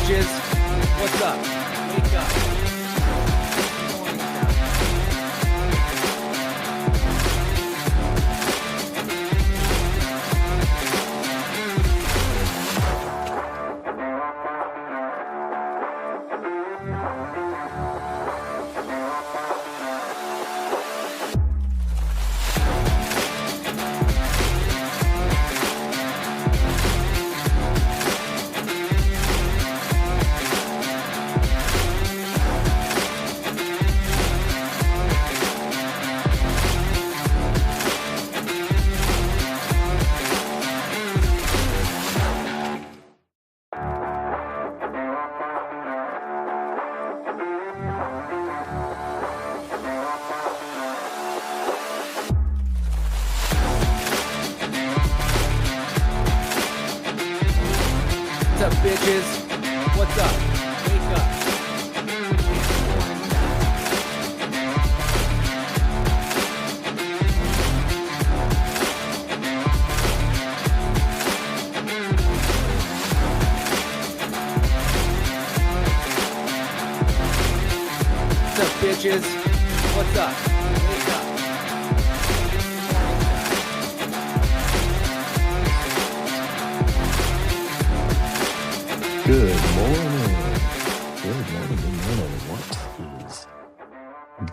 bitches? What's up? Wake up. What's up, bitches? What's up? Wake up. What's up, bitches? What's up? Wake up. Good morning. Good morning. Good morning. What is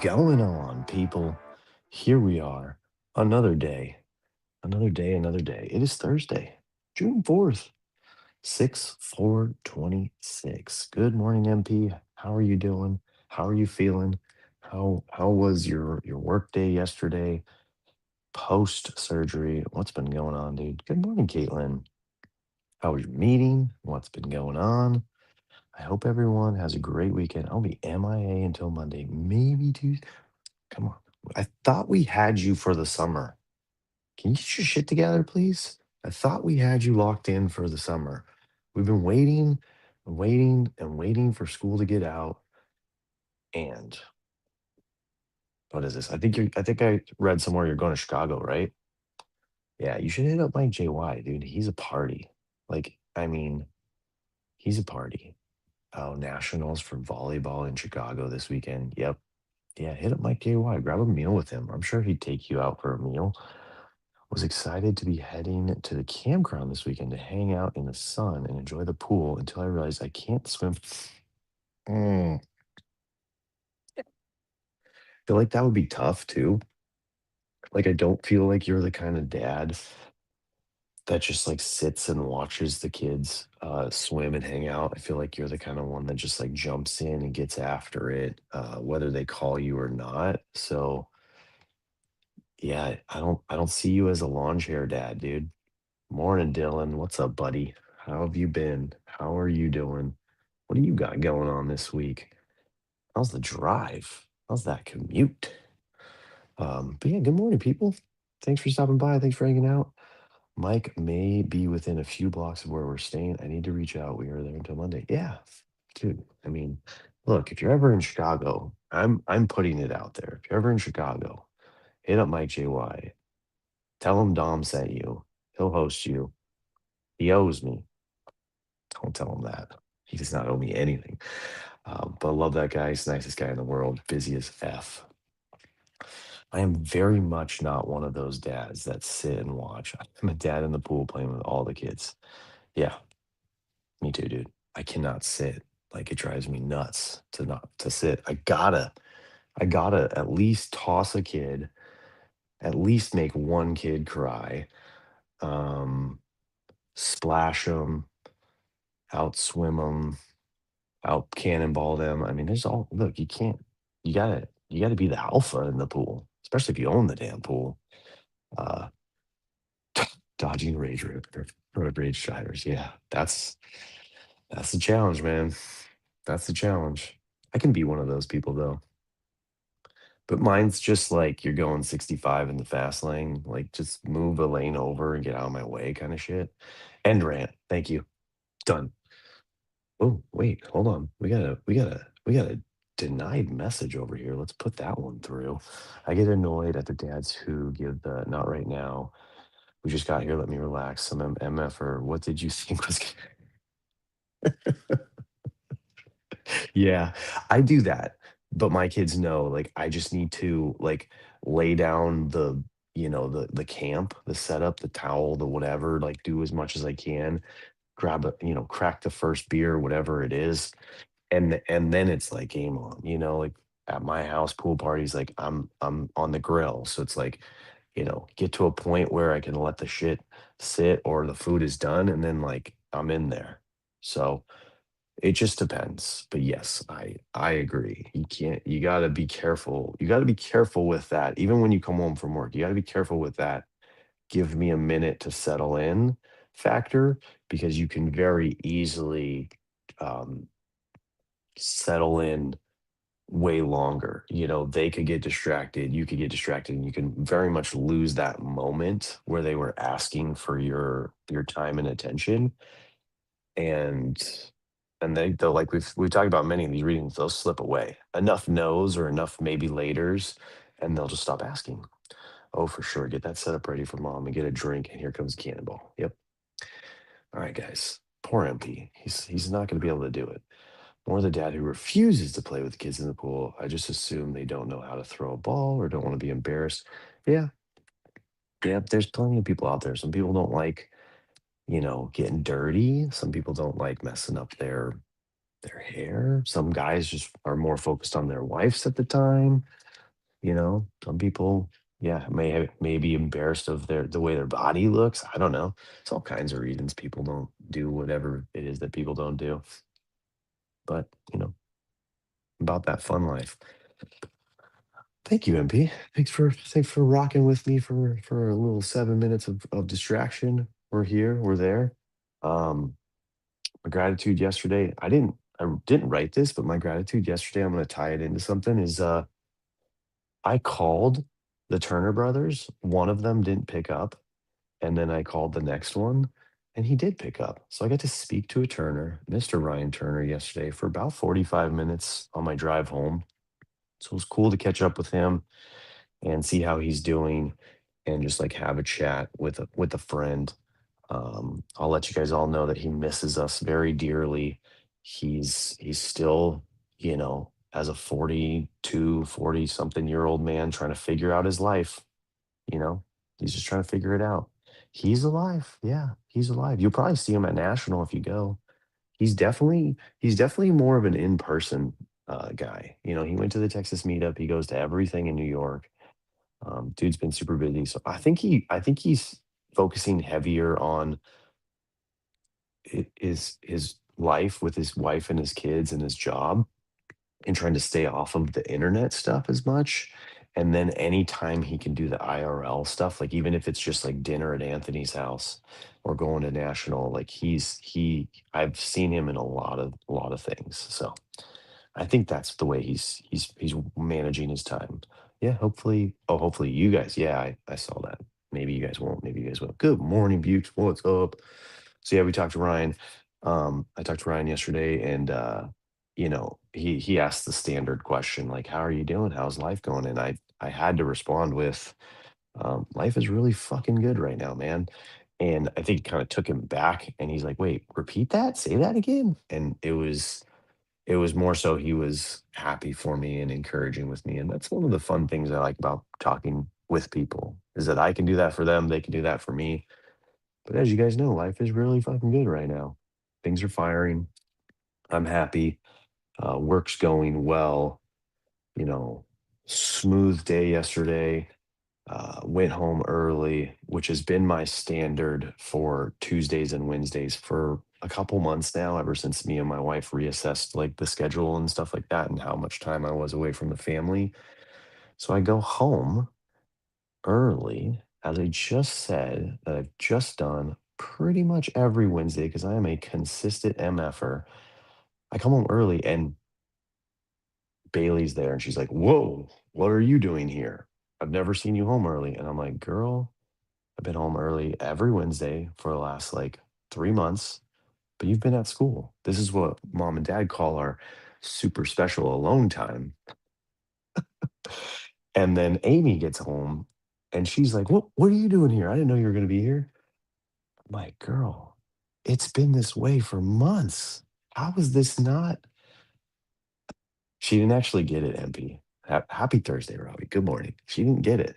going on, people? Here we are. Another day. Another day. Another day. It is Thursday, June 4th, 6/4/26. Good morning, MP. How are you doing? How are you feeling? How was your work day yesterday? Post surgery. What's been going on, dude? Good morning, Caitlin. How was your meeting? What's been going on? I hope everyone has a great weekend. I'll be MIA until Monday, maybe Tuesday. Come on. I thought we had you for the summer. Can you get your shit together, please? I thought we had you locked in for the summer. We've been waiting, waiting, and waiting for school to get out. And what is this? I think I read somewhere you're going to Chicago, right? Yeah, you should hit up Mike JY, dude. He's a party. Like, I mean, he's a party. Oh, nationals for volleyball in Chicago this weekend. Yep. Yeah, hit up Mike JY. Grab a meal with him. I'm sure he'd take you out for a meal. Was excited to be heading to the campground this weekend to hang out in the sun and enjoy the pool until I realized I can't swim. Mm, feel like that would be tough too. Like I don't feel like you're the kind of dad that just like sits and watches the kids swim and hang out. I feel like you're the kind of one that just like jumps in and gets after it, whether they call you or not. So yeah, I don't see you as a lawn chair dad, dude. Morning, Dylan. What's up, buddy? How have you been? How are you doing? What do you got going on this week? How's the drive? How's that commute? But yeah, good morning, people. Thanks for stopping by. Thanks for hanging out. Mike may be within a few blocks of where we're staying. I need to reach out. We are there until Monday. Yeah, dude. I mean, look, if you're ever in Chicago, I'm putting it out there. If you're ever in Chicago, hit up Mike JY. Tell him Dom sent you. He'll host you. He owes me. Don't tell him that. He does not owe me anything. But I love that guy. He's the nicest guy in the world. Busy as F. I am very much not one of those dads that sit and watch. I'm a dad in the pool playing with all the kids. Yeah, me too, dude. I cannot sit. Like it drives me nuts to not to sit. I gotta at least toss a kid, at least make one kid cry, um, splash them, outswim them, out cannonball them. I mean, there's all look, you gotta be the alpha in the pool, especially if you own the damn pool. Uh dodging road rage drivers. Yeah, that's the challenge, man. That's the challenge. I can be one of those people though. But mine's just like you're going 65 in the fast lane, like just move a lane over and get out of my way kind of shit. End rant. Thank you. Done. Oh, wait, hold on. We got a denied message over here. Let's put that one through. I get annoyed at the dads who give the not right now. We just got here. Let me relax. Some MF or what did you think was Yeah, I do that, but my kids know, like, I just need to, like, lay down the camp, the setup, the towel, the whatever, like, do as much as I can, grab crack the first beer, whatever it is, and then it's like game on, like, at my house, pool parties, like, I'm on the grill, so it's like, get to a point where I can let the shit sit or the food is done, and then, like, I'm in there. So it just depends, but yes, I agree. You gotta be careful. You gotta be careful with that. Even when you come home from work, you gotta be careful with that. Give me a minute to settle in factor because you can very easily um, settle in way longer. They could get distracted, you could get distracted, and you can very much lose that moment where they were asking for your time and attention and they'll like we've talked about many of these readings, they'll slip away. Enough no's or enough maybe laters, and they'll just stop asking. Oh, for sure. Get that set up ready for mom and get a drink, and here comes Cannonball. Yep. All right, guys. Poor MP. He's not going to be able to do it. More the dad who refuses to play with the kids in the pool. I just assume they don't know how to throw a ball or don't want to be embarrassed. Yeah, yeah. There's plenty of people out there. Some people don't like, getting dirty. Some people don't like messing up their hair. Some guys just are more focused on their wives at the time. Some people, yeah, may be embarrassed of the way their body looks. I don't know. It's all kinds of reasons people don't do whatever it is that people don't do. But about that fun life. Thank you, MP. Thanks for rocking with me for a little 7 minutes of distraction. We're here. We're there. Um, my gratitude yesterday. I didn't write this, but my gratitude yesterday, I'm gonna tie it into something, is I called the Turner brothers. One of them didn't pick up, and then I called the next one, and he did pick up. So I got to speak to a Turner, Mr. Ryan Turner, yesterday for about 45 minutes on my drive home. So it was cool to catch up with him and see how he's doing and just like have a chat with a friend. I'll let you guys all know that he misses us very dearly. He's still, as a 42, 40 something year old man trying to figure out his life, you know. He's just trying to figure it out. He's alive. Yeah, he's alive. You'll probably see him at National if you go. He's definitely more of an in-person guy. He went to the Texas meetup. He goes to everything in New York. Dude's been super busy. So I think he's focusing heavier on his life with his wife and his kids and his job and trying to stay off of the internet stuff as much. And then anytime he can do the IRL stuff, like even if it's just like dinner at Anthony's house or going to National, like I've seen him in a lot of things. So I think that's the way he's managing his time. Yeah, hopefully you guys. Yeah, I saw that. Maybe you guys won't. Maybe you guys will. Good morning, Bukes. What's up? So yeah, we talked to Ryan. I talked to Ryan yesterday, and he asked the standard question like, "How are you doing? How's life going?" And I had to respond with, "Life is really fucking good right now, man." And I think it kind of took him back, and he's like, "Wait, repeat that? Say that again?" And it was more so he was happy for me and encouraging with me, and that's one of the fun things I like about talking with people, is that I can do that for them, they can do that for me. But as you guys know, life is really fucking good right now. Things are firing. I'm happy. Work's going well. You know, smooth day yesterday. Went home early, which has been my standard for Tuesdays and Wednesdays for a couple months now, ever since me and my wife reassessed like the schedule and stuff like that and how much time I was away from the family. So I go home early, as I just said, that I've just done pretty much every Wednesday because I am a consistent MFer. I come home early and Bailey's there and she's like, "Whoa, what are you doing here? I've never seen you home early." And I'm like, "Girl, I've been home early every Wednesday for the last like 3 months, but you've been at school. This is what mom and dad call our super special alone time." And then Amy gets home and she's like, "What are you doing here? I didn't know you were going to be here." I'm like, "Girl, it's been this way for months. How is this not? She didn't actually get it, MP. Happy Thursday, Robbie. Good morning. She didn't get it.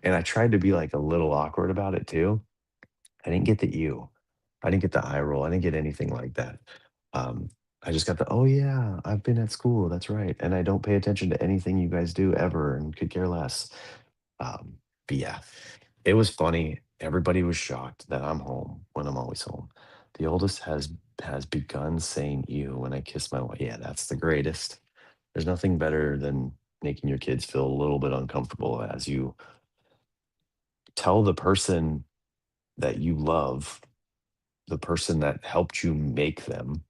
And I tried to be like a little awkward about it too. I didn't get the ew. I didn't get the eye roll. I didn't get anything like that. Um, I just got the, oh yeah, I've been at school. That's right. And I don't pay attention to anything you guys do ever and could care less. Um, but yeah, it was funny. Everybody was shocked that I'm home when I'm always home. The oldest has begun saying ew when I kiss my wife. Yeah, that's the greatest. There's nothing better than making your kids feel a little bit uncomfortable as you tell the person that you love, the person that helped you make them,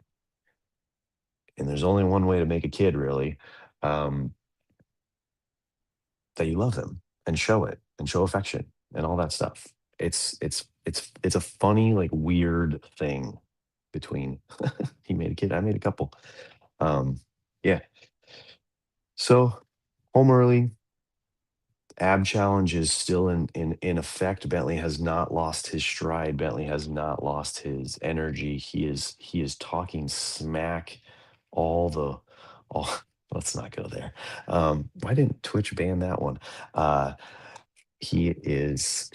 and there's only one way to make a kid really, um, that you love them and show affection and all that stuff. It's a funny, like, weird thing between he made a kid, I made a couple. Yeah. So, home early, ab challenge is still in effect. Bentley has not lost his stride. Bentley has not lost his energy. He is talking smack all the all let's not go there. Why didn't Twitch ban that one? He is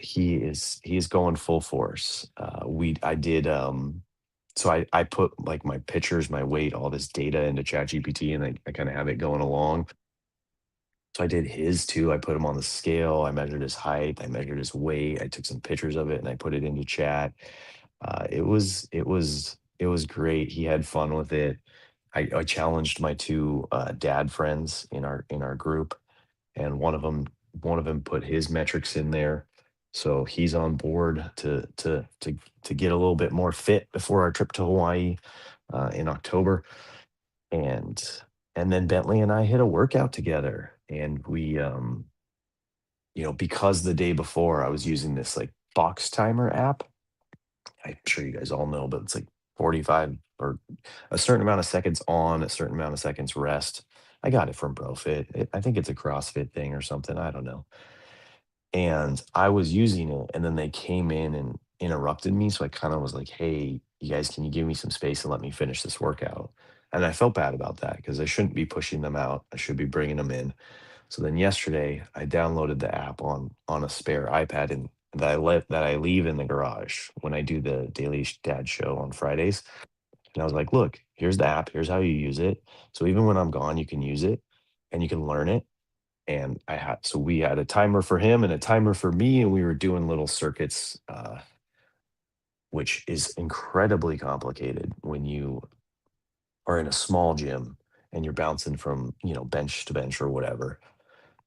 going full force. We I did so I put like my pictures, my weight, all this data into ChatGPT and I kind of have it going along. So I did his too. I put him on the scale. I measured his height. I measured his weight. I took some pictures of it and I put it into chat. It was great. He had fun with it. I challenged my two dad friends in our group, and one of them put his metrics in there. So he's on board to get a little bit more fit before our trip to Hawaii in October. And and then Bentley and I hit a workout together, and because the day before I was using this like box timer app. I'm sure you guys all know, but it's like 45 or a certain amount of seconds on, a certain amount of seconds rest. I got it from BroFit. I think it's a CrossFit thing or something. I don't know. And I was using it, and then they came in and interrupted me. So I kind of was like, hey, you guys, can you give me some space and let me finish this workout? And I felt bad about that because I shouldn't be pushing them out. I should be bringing them in. So then yesterday, I downloaded the app on a spare iPad and that I leave in the garage when I do the Daily Dad Show on Fridays. And I was like, "Look, here's the app. Here's how you use it. So even when I'm gone, you can use it and you can learn it." And we had a timer for him and a timer for me, and we were doing little circuits, which is incredibly complicated when you are in a small gym and you're bouncing from bench to bench or whatever.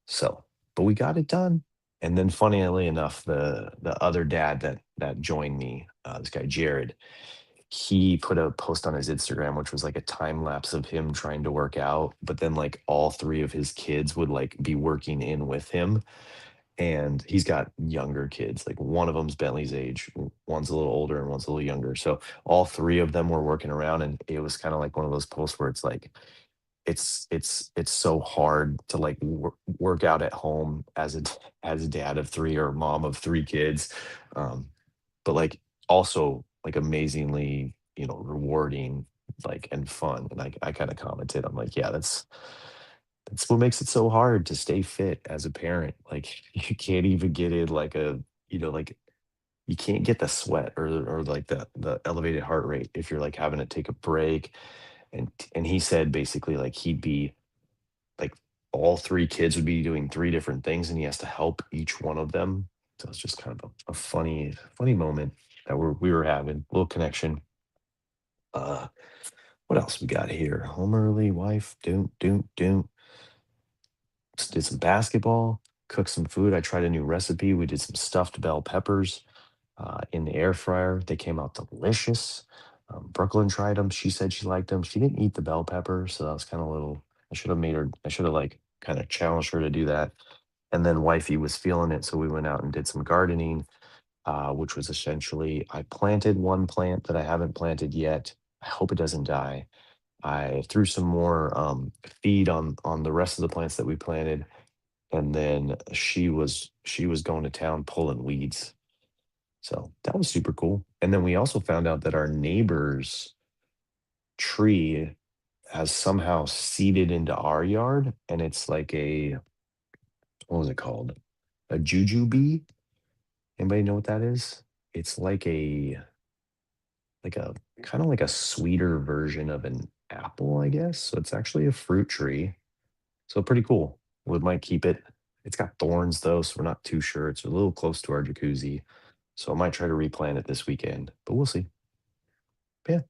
So, but we got it done. And then funnily enough, the other dad that joined me, this guy Jared, he put a post on his Instagram, which was like a time lapse of him trying to work out, but then like all three of his kids would like be working in with him. And he's got younger kids. Like one of them's Bentley's age, one's a little older and one's a little younger. So all three of them were working around, and it was kind of like one of those posts where it's like it's so hard to like work out at home as a dad of three or mom of three kids, um, but like also like amazingly rewarding, like, and fun. And I kind of commented, I'm like, yeah, that's what makes it so hard to stay fit as a parent. Like you can't even get in like like you can't get the sweat or like the elevated heart rate if you're like having to take a break. And he said basically like he'd be like all three kids would be doing three different things and he has to help each one of them. So it's just kind of a funny moment that we were having, little connection. Uh what else we got here? Home early, wife, doom. Did some basketball, cooked some food. I tried a new recipe. We did some stuffed bell peppers in the air fryer. They came out delicious. Brooklyn tried them. She said she liked them. She didn't eat the bell pepper, so that was kind of a little. I should have made her. I should have like kind of challenged her to do that. And then wifey was feeling it, so we went out and did some gardening, which was essentially I planted one plant that I haven't planted yet. I hope it doesn't die. I threw some more feed on the rest of the plants that we planted, and then she was going to town pulling weeds. So that was super cool. And then we also found out that our neighbor's tree has somehow seeded into our yard, and it's like a what was it called? A jujube. Anybody know what that is? It's like a kind of like a sweeter version of an apple, I guess. So it's actually a fruit tree. So pretty cool. We might keep it. It's got thorns though, so we're not too sure. It's a little close to our jacuzzi. So I might try to replant it this weekend, but we'll see. But yeah,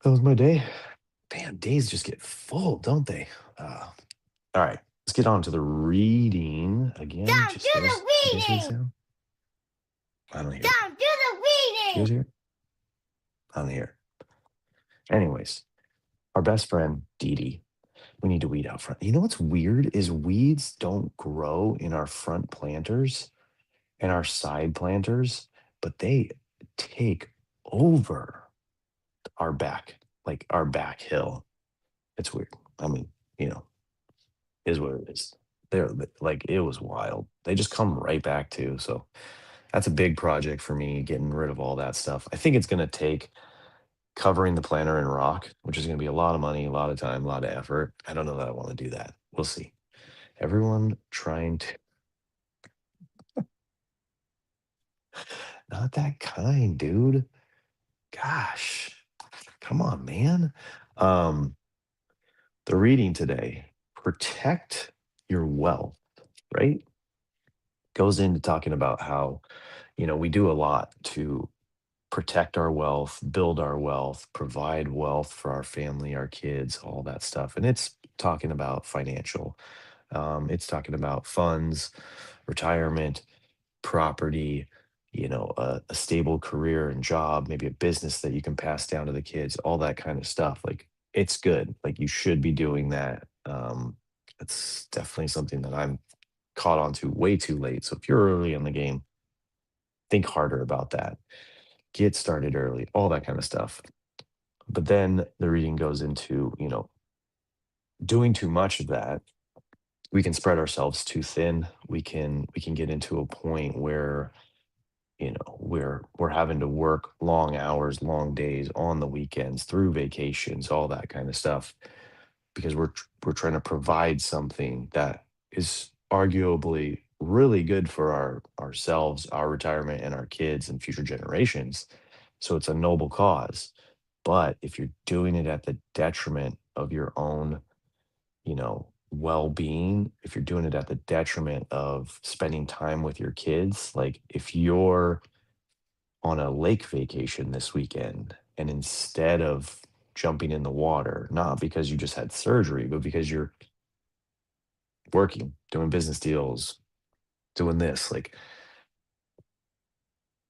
that was my day. Man, days just get full, don't they? All right, let's get on to the reading again. Don't do Just the you guys hear the reading. sound? I don't hear it. Don't do the Do you guys reading. hear it? I don't hear it. Anyways, our best friend Dee Dee. We need to weed out front. You know what's weird is weeds don't grow in our front planters and our side planters, but they take over our back hill. It's weird. I mean, you know, is what it is. They're like it was wild. They just come right back too. So that's a big project for me, getting rid of all that stuff. I think it's gonna take covering the planter in rock, which is gonna be a lot of money, a lot of time, a lot of effort. I don't know that I want to do that. We'll see. Everyone trying to not that kind, dude. Gosh. Come on, man. Um, the reading today, protect your wealth, right? Goes into talking about how, we do a lot to protect our wealth, build our wealth, provide wealth for our family, our kids, all that stuff. And it's talking about financial. It's talking about funds, retirement, property, a stable career and job, maybe a business that you can pass down to the kids, all that kind of stuff. Like it's good. Like you should be doing that. It's definitely something that I'm caught on to way too late. So if you're early in the game, think harder about that. Get started early, all that kind of stuff. But then the reading goes into, doing too much of that, we can spread ourselves too thin. We can get into a point where we're having to work long hours, long days on the weekends, through vacations, all that kind of stuff, because we're trying to provide something that is arguably really good for ourselves, our retirement, and our kids and future generations. So it's a noble cause. But if you're doing it at the detriment of your own, well-being, if you're doing it at the detriment of spending time with your kids, like if you're on a lake vacation this weekend and instead of jumping in the water, not because you just had surgery, but because you're working, doing business deals, doing this, like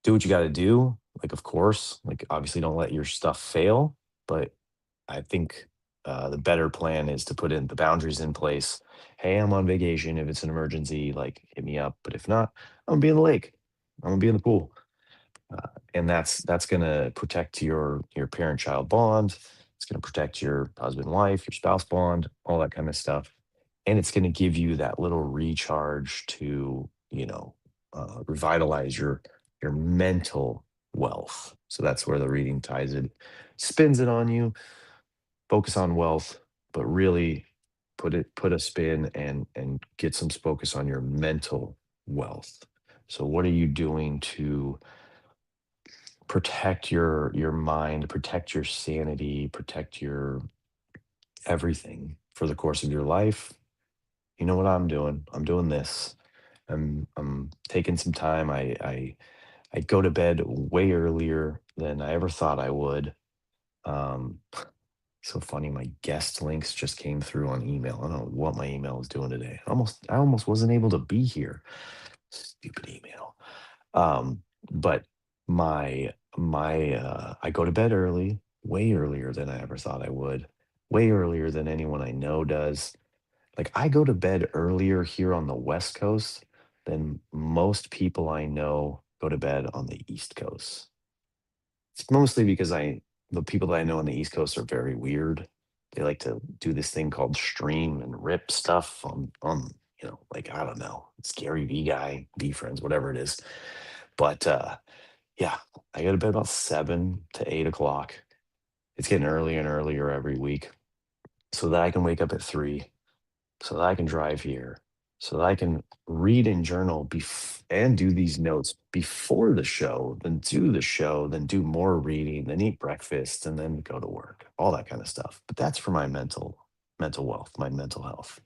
do what you got to do. Like, of course, like obviously don't let your stuff fail, but I think the better plan is to put in the boundaries in place. Hey, I'm on vacation. If it's an emergency, like hit me up. But if not, I'm gonna be in the lake. I'm gonna be in the pool. And that's going to protect your parent child bond. It's going to protect your husband wife, your spouse bond, all that kind of stuff. And it's going to give you that little recharge to revitalize your mental wealth. So that's where the reading ties it, spins it on you. Focus on wealth, but really put a spin and get some focus on your mental wealth. So what are you doing to protect your mind, protect your sanity, protect your everything for the course of your life? You know what I'm doing? I'm doing this. I'm taking some time. I go to bed way earlier than I ever thought I would. Um, so funny. My guest links just came through on email. I don't know what my email is doing today. I almost wasn't able to be here. Stupid email. But I go to bed early, way earlier than I ever thought I would, way earlier than anyone I know does. Like I go to bed earlier here on the West Coast than most people I know go to bed on the East Coast. It's mostly because the people that I know on the East Coast are very weird. They like to do this thing called stream and rip stuff on like I don't know, it's Gary V guy, V friends, whatever it is. But yeah, I go to bed about 7 to 8 o'clock. it's getting earlier and earlier every week so that I can wake up at 3, so that I can drive here, so that I can read and journal and do these notes before the show, then do the show, then do more reading, then eat breakfast, and then go to work, all that kind of stuff. But that's for my mental wealth, my mental health.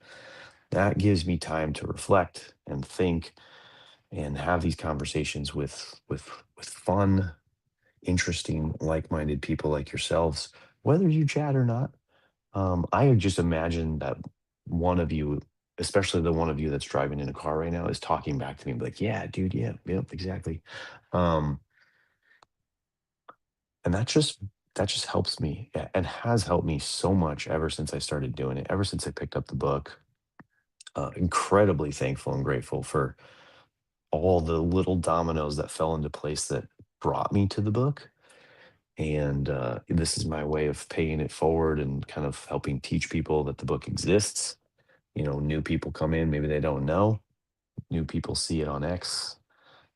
That gives me time to reflect and think and have these conversations with fun, interesting, like-minded people like yourselves, whether you chat or not. I just imagine that one of you, especially the one of you that's driving in a car right now, is talking back to me like, "Yeah, dude, yeah, yep, exactly." Um, and that just helps me and has helped me so much ever since I started doing it, ever since I picked up the book. Incredibly thankful and grateful for all the little dominoes that fell into place that brought me to the book. And this is my way of paying it forward and kind of helping teach people that the book exists. New people come in, maybe they don't know. New people see it on X,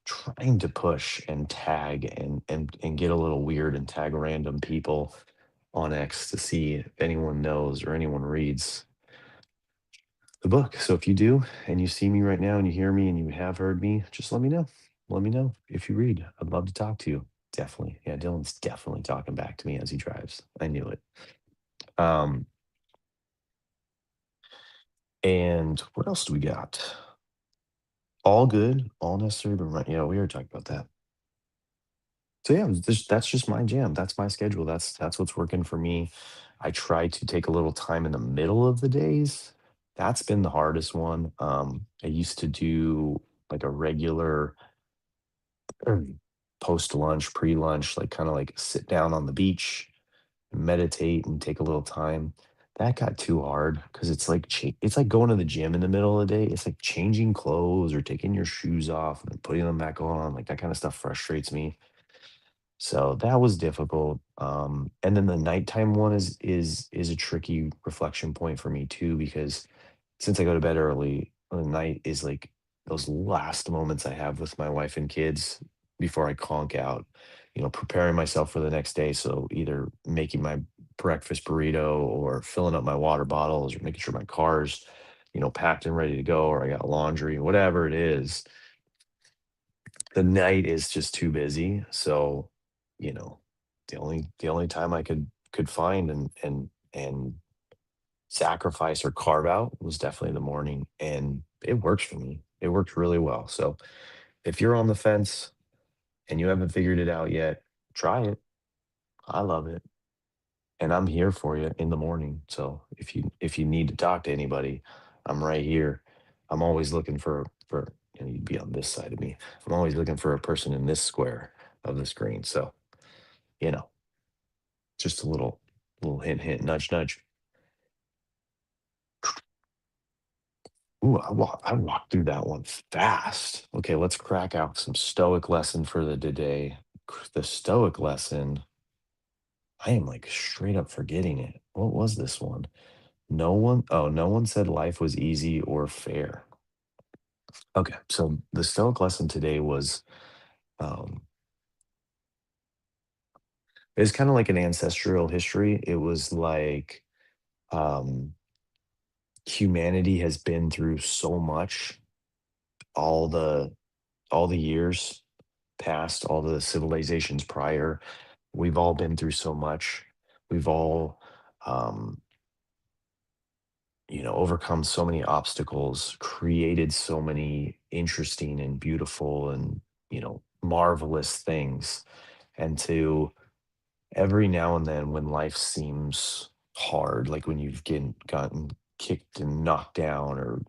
trying to push and tag and get a little weird and tag random people on X to see if anyone knows or anyone reads the book. So if you do and you see me right now and you hear me and you have heard me, just let me know. Let me know if you read. I'd love to talk to you. Definitely. Yeah, Dylan's definitely talking back to me as he drives. I knew it. Um, and what else do we got? All good, all necessary, but right. Yeah, we already talked about that. So yeah, that's just my jam. That's my schedule. That's what's working for me. I try to take a little time in the middle of the days. That's been the hardest one. I used to do like a regular post lunch, pre lunch, like kind of like sit down on the beach, meditate, and take a little time. That got too hard because it's like going to the gym in the middle of the day. It's like changing clothes or taking your shoes off and then putting them back on. Like that kind of stuff frustrates me. So that was difficult. And then the nighttime one is a tricky reflection point for me too, because since I go to bed early, the night is like those last moments I have with my wife and kids before I conk out, preparing myself for the next day. So either making my breakfast burrito or filling up my water bottles or making sure my car's, packed and ready to go, or I got laundry, whatever it is, the night is just too busy. So, you know, the only time I could find and sacrifice or carve out was definitely the morning. And it works for me. It works really well. So if you're on the fence and you haven't figured it out yet, try it. I love it. And I'm here for you in the morning. So if you need to talk to anybody, I'm right here. I'm always looking for you'd be on this side of me. I'm always looking for a person in this square of the screen. So, you know, just a little hint, hint, nudge, nudge. Ooh, I walked through that one fast. Okay, let's crack out some stoic lesson for the today. The stoic lesson, I am like straight up forgetting it. What was this one? No one said life was easy or fair. Okay, so the Stoic lesson today was um it's kind of like an ancestral history. It was like um humanity has been through so much, all the years past, all the civilizations prior. We've all been through so much. We've all um overcome so many obstacles, created so many interesting and beautiful and, marvelous things. And to every now and then when life seems hard, like when you've gotten kicked and knocked down or,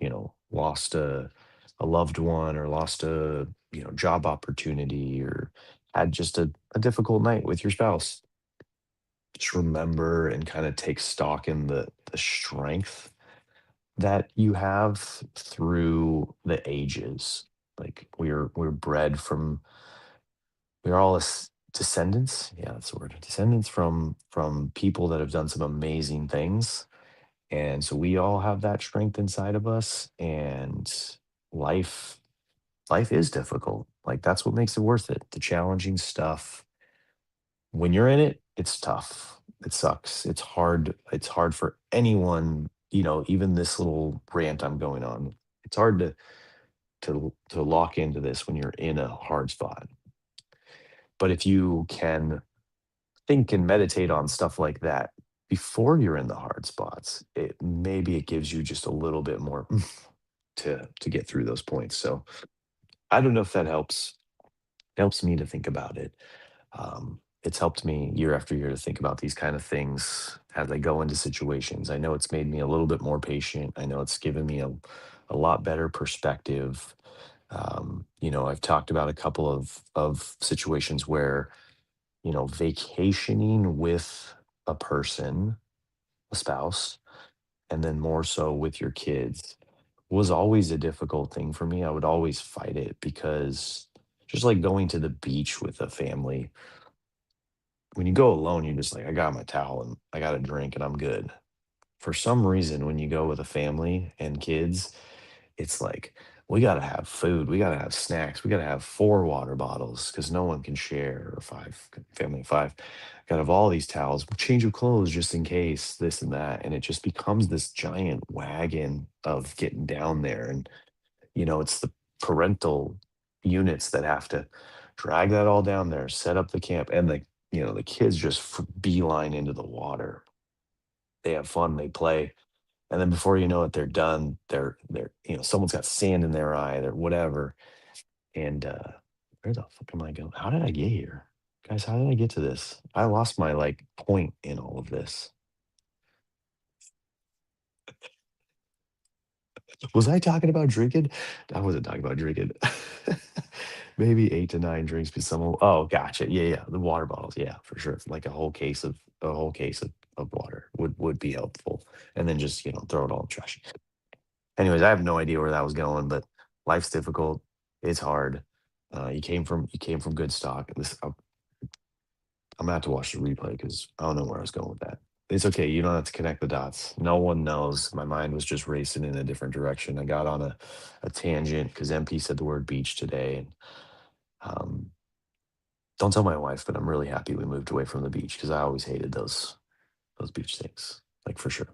lost a loved one or lost a, job opportunity or had just a difficult night with your spouse, just remember and kind of take stock in the strength that you have through the ages. Like we're bred from we're all descendants. Yeah, that's the word. Descendants from people that have done some amazing things. And so we all have that strength inside of us. And life life is difficult. Like that's what makes it worth it. The challenging stuff. When you're in it, it's tough. It sucks. It's hard for anyone, you know, even this little rant I'm going on. It's hard to lock into this when you're in a hard spot. But if you can think and meditate on stuff like that before you're in the hard spots, it maybe it gives you just a little bit more oomph to get through those points. So I don't know if that helps. It helps me to think about it. It's helped me year after year to think about these kind of things as I go into situations. I know it's made me a little bit more patient. I know it's given me a lot better perspective. You know, I've talked about a couple of situations where, you know, vacationing with a person, a spouse, and then more so with your kids was always a difficult thing for me. I would always fight it because just like going to the beach with a family, when you go alone, you're just like, I got my towel and I got a drink and I'm good. For some reason, when you go with a family and kids, it's like, we gotta have food, we gotta have snacks, we gotta have 4 water bottles because no one can share, or 5, family of 5. Gotta have all these towels, change of clothes just in case, this and that, and it just becomes this giant wagon of getting down there, and, you know, it's the parental units that have to drag that all down there, set up the camp, and you know, the kids just beeline into the water. They have fun, they play, and then before you know it, they're done. They're you know, someone's got sand in their eye, or whatever. And where the fuck am I going? How did I get here? Guys, how did I get to this? I lost my like point in all of this. Was I talking about drinking? I wasn't talking about drinking. Maybe 8 to 9 drinks, but some oh, gotcha. Yeah, yeah. The water bottles. Yeah, for sure. Like a whole case of water would be helpful. And then just, you know, throw it all in the trash. Anyways, I have no idea where that was going, but life's difficult. It's hard. You came from good stock. I'm gonna have to watch the replay because I don't know where I was going with that. It's okay. You don't have to connect the dots. No one knows. My mind was just racing in a different direction. I got on a tangent because MP said the word beach today, and um, don't tell my wife, but I'm really happy we moved away from the beach because I always hated those beach things. Like for sure,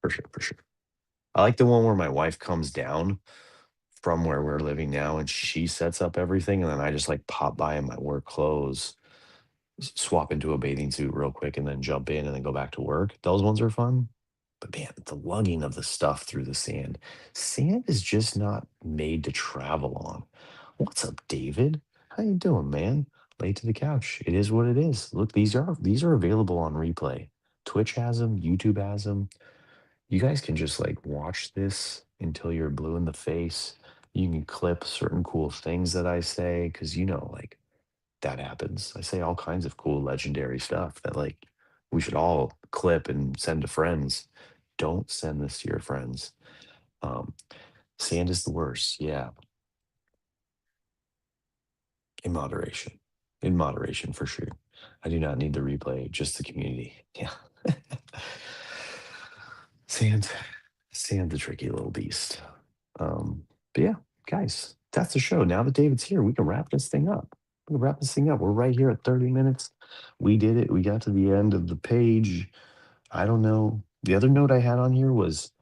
for sure, for sure. I like the one where my wife comes down from where we're living now, and she sets up everything, and then I just, like, pop by in my work clothes, swap into a bathing suit real quick, and then jump in and then go back to work. Those ones are fun, but man, the lugging of the stuff through the sand is just not made to travel on. "What's up, David? How you doing, man?" Late to the couch. It is what it is. Look, these are available on replay. Twitch has them. YouTube has them. You guys can just like watch this until you're blue in the face. You can clip certain cool things that I say because you know, like that happens. I say all kinds of cool legendary stuff that like we should all clip and send to friends. Don't send this to your friends. Um, Sand is the worst. Yeah, in moderation. In moderation for sure. I do not need the replay, just the community. Yeah. Sand, sand's a tricky little beast. But yeah, guys, that's the show. Now that David's here, we can wrap this thing up. We can wrap this thing up. We're right here at 30 minutes. We did it. We got to the end of the page. I don't know. The other note I had on here was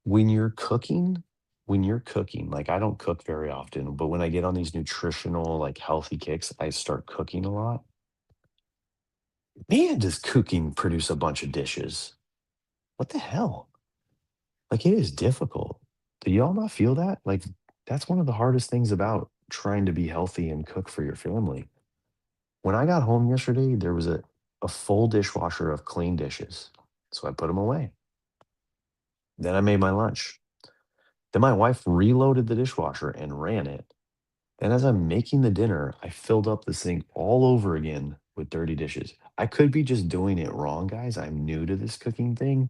when you're cooking, like I don't cook very often, but when I get on these nutritional, like healthy kicks, I start cooking a lot. Man, does cooking produce a bunch of dishes? What the hell? Like, it is difficult. Do y'all not feel that? Like, that's one of the hardest things about trying to be healthy and cook for your family. When I got home yesterday, there was a full dishwasher of clean dishes. So I put them away. Then I made my lunch. Then my wife reloaded the dishwasher and ran it. And as I'm making the dinner, I filled up the sink all over again with dirty dishes. I could be just doing it wrong, guys. I'm new to this cooking thing,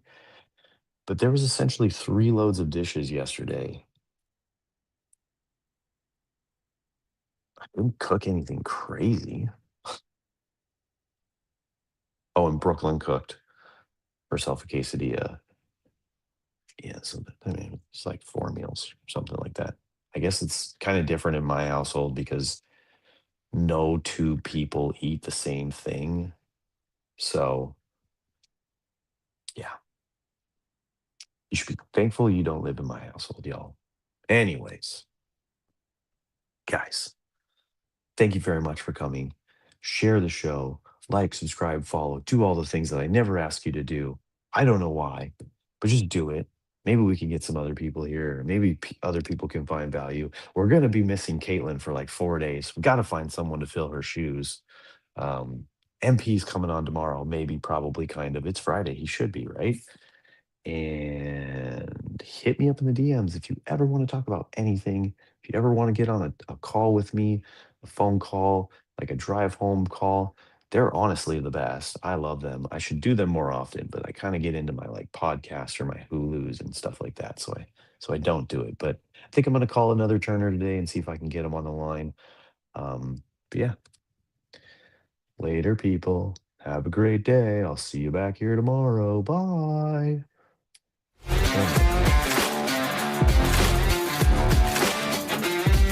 but there was essentially 3 loads of dishes yesterday. I didn't cook anything crazy. Oh, and Brooklyn cooked herself a quesadilla. Yeah, so I mean, it's like 4 meals, something like that. I guess it's kinda different in my household because no 2 people eat the same thing. So, yeah, you should be thankful you don't live in my household, y'all. Anyways, guys, thank you very much for coming. Share the show, like, subscribe, follow, do all the things that I never ask you to do. I don't know why, but just do it. Maybe we can get some other people here. Maybe other people can find value. We're going to be missing Caitlin for like 4 days. We got to find someone to fill her shoes. Um, MP's coming on tomorrow, maybe, probably, kind of. It's Friday. He should be, right? And hit me up in the DMs if you ever want to talk about anything. If you ever want to get on a call with me, a phone call, like a drive home call, they're honestly the best. I love them. I should do them more often, but I kind of get into my like podcasts or my Hulus and stuff like that. So I don't do it. But I think I'm gonna call another Turner today and see if I can get him on the line. But yeah, later, people. Have a great day. I'll see you back here tomorrow. Bye. And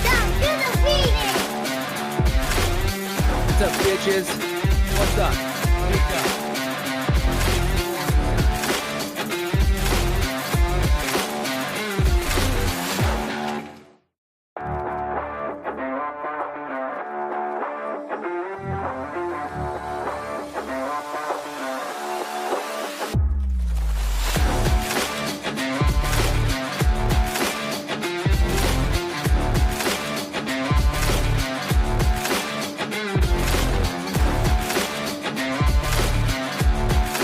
Down to the beating! What's up, bitches? What's up? Wake up.